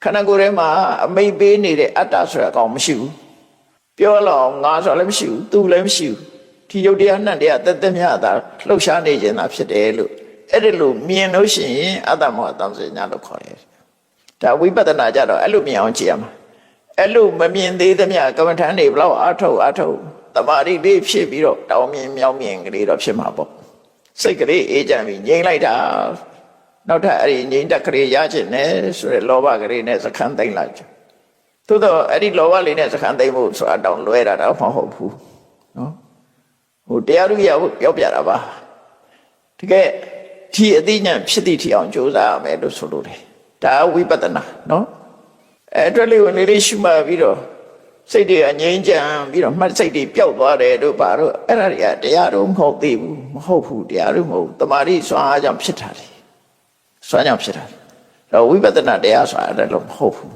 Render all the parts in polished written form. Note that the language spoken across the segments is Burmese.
ခန္ဓာကိုယ်ထဲမှာအမိတ်ပေးနေတဲ့အတ္တဆိုတဲ့အကောင်မရှိဘူးပြောလောက်ငါဆိုလည်းမရှိဘူးသူလည်းမရှိဘူးဒီယုတ်တရားနှံ့တရားတက်တက်မြတ်တာလှုပ်ရှားနေခြင်းသာဖြစ်တယ်လို့အဲ့ဒီလိုမြင်လို့ရှိရင်အတ္တမောဟတမ္ပစညာလို့ခေါ်တယ်ဒါဝိပဿနာကြတော့အဲ့လိုမြင်အောင်ကြည့်ရမှာအဲ့လိုမမြင်သေးသမျှကမ္မထန်တွေဘလောက်အထုတ်တမာတိလေးဖြစ်ပြီးတော့တောင်းမြင်မြောင်းမြင်ကလေးတော့ဖြစ်မှာပေါ့စိတ်ကလေးအေးချမ်းပြီးငြိမ်လိုက်တာနောက်ထပ်အဲ့ဒီငြိမ်တက်ကလေးရခြင်းနဲ့ဆိုရယ်လောဘကလေးနဲ့စခန်းသိမ့်လိုက်ကြသို့တော့အဲ့ဒီလောဘလေးနဲ့စခန်းသိမ့်ဖို့ဆိုတာတောင်းလွဲတာတော့မဟုတ်ဘူးနော်ဟိုတရားဥပဒေပြောပြတာပါတကယ်ဒီအသိဉာဏ်ဖြစ်သည့်ထီအောင်ကြိုးစားရမယ်လို့ဆိုလိုတယ်ဒါဝိပဿနာနော်အဲ့အတွက်လေးကိုလေးရှုမှတ်ပြီးတော့စိတ်တွေအငြိမ်းချမ်းပြီးတော့မှတ်စိတ်တွေပျောက်သွားတယ်တို့ပါတော့အဲ့ဒါတွေကတရားတော့မဟုတ်သေးဘူးမဟုတ်ဘူးတရားတော့မဟုတ်တမာတိစွမ်းအားကြောင့်ဖြစ်တာလေစွမ်းကြောင့်ဖြစ်တာတော့ဝိပဿနာတရားဆိုတာအဲ့ဒါလို့မဟုတ်ဘူး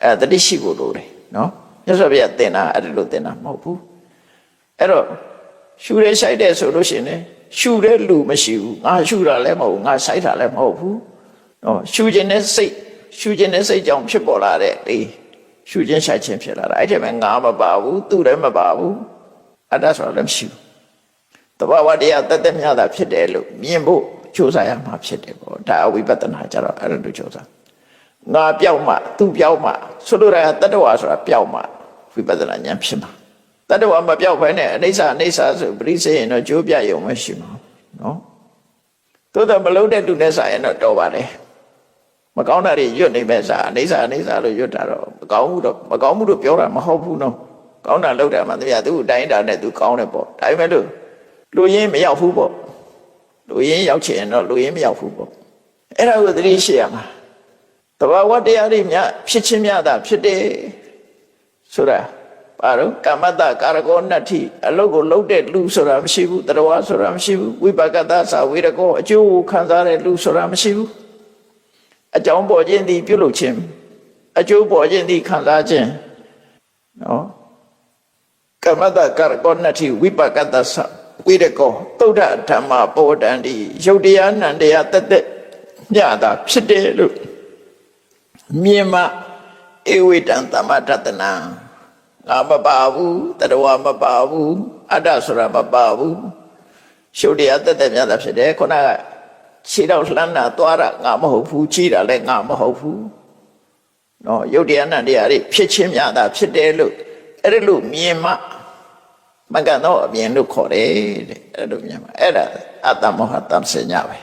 အဲ့တတိရှိဖို့လိုတယ်နော်မြတ်စွာဘုရားသင်တာအဲ့ဒါလို့သင်တာမဟုတ်ဘူးအဲ့တော့ရှုရဲဆိုင်တယ်ဆိုလို့ရှိရင်ရှုတဲ့လူမရှိဘူးငါရှုတာလည်းမဟုတ်ဘူးငါဆိုင်တာလည်းမဟုတ်ဘူးနော်ရှုခြင်းနဲ့စိတ်ကြောင့်ဖြစ်ပေါ်လာတဲ့ဒီရှုခြင်းဆိုင်ခြင်းဖြစ်လာတာအဲ့ဒီမှာငါမပါဘူးသူလည်းမပါဘူးအတ္တဆိုတာလည်းမရှိဘူးတဘာဝတရားတသက်မြတ်တာဖြစ်တယ်လို့မြင်ဖို့ကြိုးစားရမှာဖြစ်တယ်ပေါ့ဒါအဝိပဿနာကြတော့အဲ့လိုကြိုးစားငါပြောက်မှသူပြောက်မှဆိုလိုတာတတ္တဝါဆိုတာပြောက်မှဝိပဿနာဉာဏ်ဖြစ်မှာတတ္တဝါမပြောက်ဘဲနဲ့အနိစ္စဆိုပရိစ္ဆေရင်တော့ကြိုးပြရုံမရှိမှာနော်သို့တော့မလုံးတဲ့လူနဲ့ဆိုင်ရင်တော့တော်ပါတယ်မကောင်းတာတွေရွတ်နေမဲ့စားအနိစ္စလို့ရွတ်တာတော့မကောင်းဘူးတော့ပြောတာမဟုတ်ဘူးနော်ကောင်းတာလုပ်တာမှတရားသူ့အတိုင်းတာနဲ့သူကောင်းတယ်ပေါ့ဒါပေမဲ့လို့လူရင်းမရောက်ဘူးပေါ့လူရင်းရောက်ချင်တော့လူရင်းမရောက်ဘူးပေါ့အဲ့ဒါကိုသတိရှိရမှာတဘာဝတရားတွေများဖြစ်ချင်းများတာဖြစ်တယ်ဆိုတာဘာလို့ကမ္မတကာရကောနတ္ထိအလုတ်ကိုလှုပ်တဲ့လူဆိုတာမရှိဘူးတရဝဆိုတာမရှိဘူးဝိပါကတသဝေရကောအကျိုးကိုခံစားတဲ့လူဆိုတာမရှိဘူးအကြောင်းပေါ်ခြင်းသည်ပြုလုပ်ခြင်းအကျိုးပေါ်ခြင်းသည်ခံစားခြင်းနော်ကမ္မတကာရကောနတ္ထိဝိပါကတသဝေရကောသုဒ္ဓဓမ္မပောတန္တိယုတ်တရားနံတရားတသက်ညတာဖြစ်တယ်လို့မြင်မှဧဝိတံသမထတနာငါမပါဘူးတရဝမပါဘူးအတ္တဆိုတာမပါဘူးယုတ်တရားတသက်ညတာဖြစ်တယ်ခုနကခြေတော့လှမ်းတာသွားတာငါမဟုတ်ဘူးကြီးတာလည်းငါမဟုတ်ဘူးနော်ယုတ်တရားနံတရားတွေဖြစ်ချင်းများတာဖြစ်တယ်လို့အဲ့ဒါလို့မြင်မှမကန်တော့အမြင်လို့ခေါ်တယ်တဲ့အဲ့လိုမြင်မှအဲ့ဒါအတ္တမောဟတမ္ပစညာပဲ